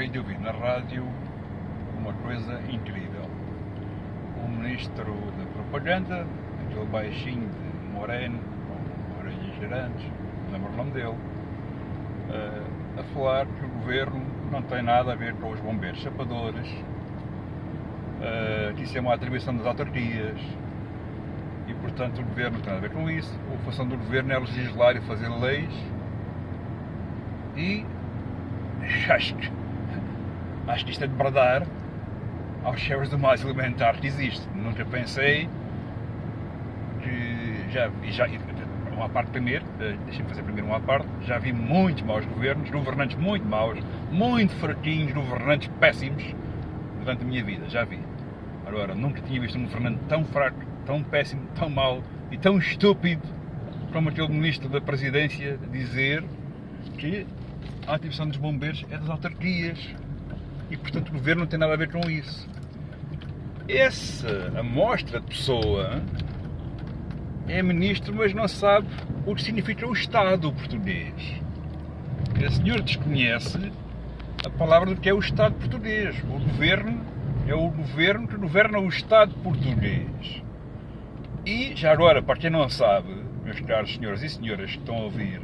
acabei de ouvir na rádio uma coisa incrível. O ministro da propaganda, aquele baixinho de moreno, com orelhas grandes, não lembro o nome dele, a falar que o governo não tem nada a ver com os bombeiros chapadores, que isso é uma atribuição das autarquias e, portanto, o governo não tem nada a ver com isso. A função do governo é legislar e fazer leis e acho que isto é de bradar aos chefes do mais elementar que existe. Nunca pensei que uma parte primeiro, deixem-me fazer primeiro uma parte, já vi muitos maus governos, governantes muito maus, muito fraquinhos, governantes péssimos durante a minha vida, já vi. Agora, nunca tinha visto um governante tão fraco, tão péssimo, tão mau e tão estúpido como aquele ministro da presidência dizer que a atribuição dos bombeiros é das autarquias e, portanto, o governo não tem nada a ver com isso. Essa amostra de pessoa é ministro, mas não sabe o que significa o Estado português. Esse senhor desconhece a palavra do que é o Estado português. O governo é o governo que governa o Estado português. E, já agora, para quem não sabe, meus caros senhores e senhoras que estão a ouvir,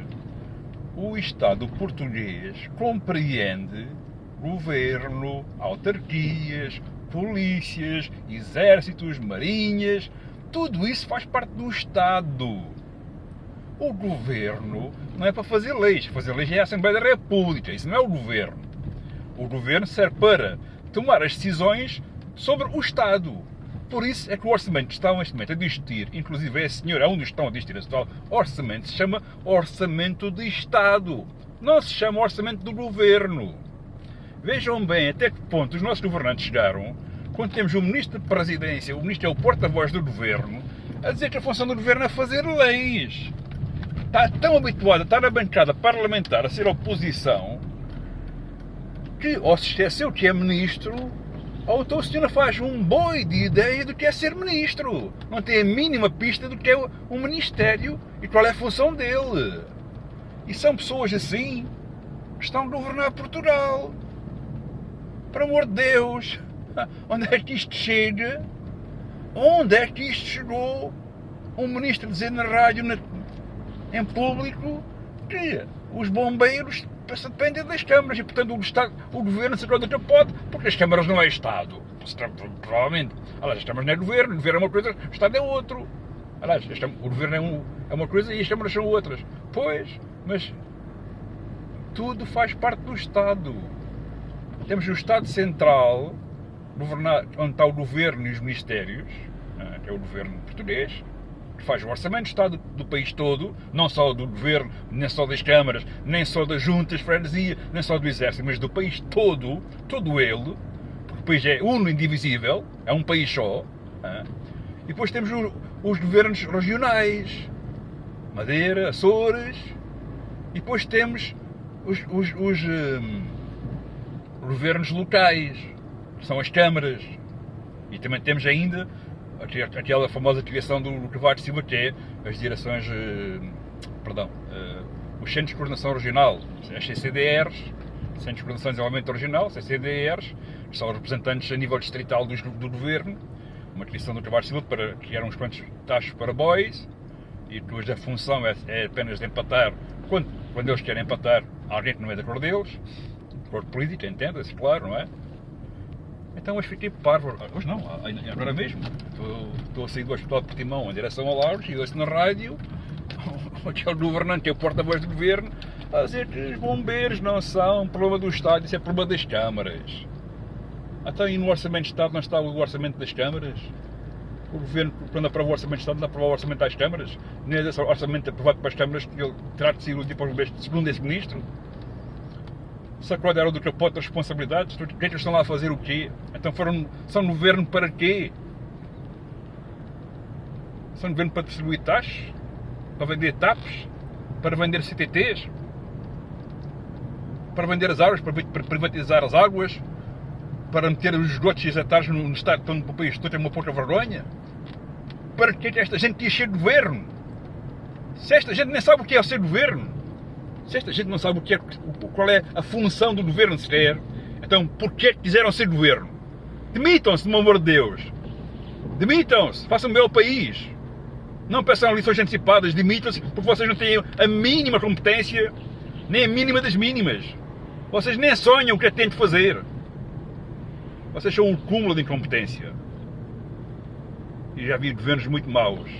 o Estado português compreende governo, autarquias, polícias, exércitos, marinhas, tudo isso faz parte do Estado. O governo não é para fazer leis é a Assembleia da República, isso não é o governo. O governo serve para tomar as decisões sobre o Estado. Por isso é que o orçamento que está neste momento a discutir, inclusive esse senhor é um dos que estão a discutir esse tal orçamento, se chama Orçamento de Estado. Não se chama Orçamento do Governo. Vejam bem até que ponto os nossos governantes chegaram, quando temos o Ministro da Presidência, o Ministro é o porta-voz do Governo, a dizer que a função do Governo é fazer leis. Está tão habituado a estar na bancada parlamentar a ser oposição, que ou se esqueceu que é Ministro, ou então o senhor faz um boi de ideia do que é ser Ministro. Não tem a mínima pista do que é um Ministério e qual é a função dele. E são pessoas assim que estão a governar Portugal. Por amor de Deus, onde é que isto chega? Onde é que isto chegou? Um ministro dizer na rádio, em público, que os bombeiros dependem das câmaras e, portanto, o governo se conta que pode, porque as câmaras não é Estado. Provavelmente. Aliás, as câmaras não é governo, o governo é uma coisa, o Estado é outro. Aliás, o governo é uma coisa e as câmaras são outras. Pois, mas tudo faz parte do Estado. Temos o Estado Central, onde está o governo e os ministérios, que é o governo português, que faz o orçamento do Estado do país todo, não só do governo, nem só das câmaras, nem só das juntas de freguesia, nem só do exército, mas do país todo, todo ele, porque o país é uno, indivisível, é um país só. E depois temos os governos regionais, Madeira, Açores, e depois temos os governos locais, que são as câmaras, e também temos ainda aquela famosa criação do Cavaco Silva, que é as direções, os Centros de Coordenação Regional, as CCDRs, Centros de Coordenação e Desenvolvimento Regional, CCDRs, que são os representantes a nível distrital do governo, uma criação do Cavaco Silva para criar uns quantos tachos para bois, e depois a função é apenas de empatar, quando eles querem empatar, alguém que não é de acordo deles, de acordo político, entenda-se, claro, não é? Então hoje fiquei parvo, hoje não, agora mesmo, estou a sair do Hospital de Portimão em direção a Louros e ouço na rádio aquele governante que é o porta-voz do governo a dizer que os bombeiros não são problema do Estado, isso é problema das câmaras. Então e no Orçamento de Estado não está o orçamento das câmaras? O governo, quando aprova o Orçamento de Estado, não aprova o orçamento das câmaras? Nem é esse orçamento aprovado para as câmaras que ele terá de ser útil para os bombeiros, segundo esse ministro? Sacodaram do capote das responsabilidades? O que é que eles estão lá a fazer o quê? Então são governo para quê? São governo para distribuir taxas? Para vender TAPs? Para vender CTTs? Para vender as águas? Para privatizar as águas? Para meter os esgotos e as atalhos no estado todo do país todo é uma pouca vergonha? Para que é que esta gente quis ser governo? Se esta gente nem sabe o que é ser governo, se esta gente não sabe qual é a função do governo sequer, Então, porquê que quiseram ser governo? Demitam-se, de amor de Deus. Demitam-se, façam bem ao país. Não peçam lições antecipadas, demitam-se, porque vocês não têm a mínima competência, nem a mínima das mínimas. Vocês nem sonham o que é que têm de fazer. Vocês são um cúmulo de incompetência. E já vi governos muito maus.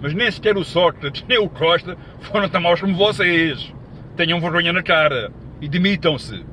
Mas nem sequer o Sócrates, nem o Costa foram tão maus como vocês. Tenham vergonha na cara e demitam-se.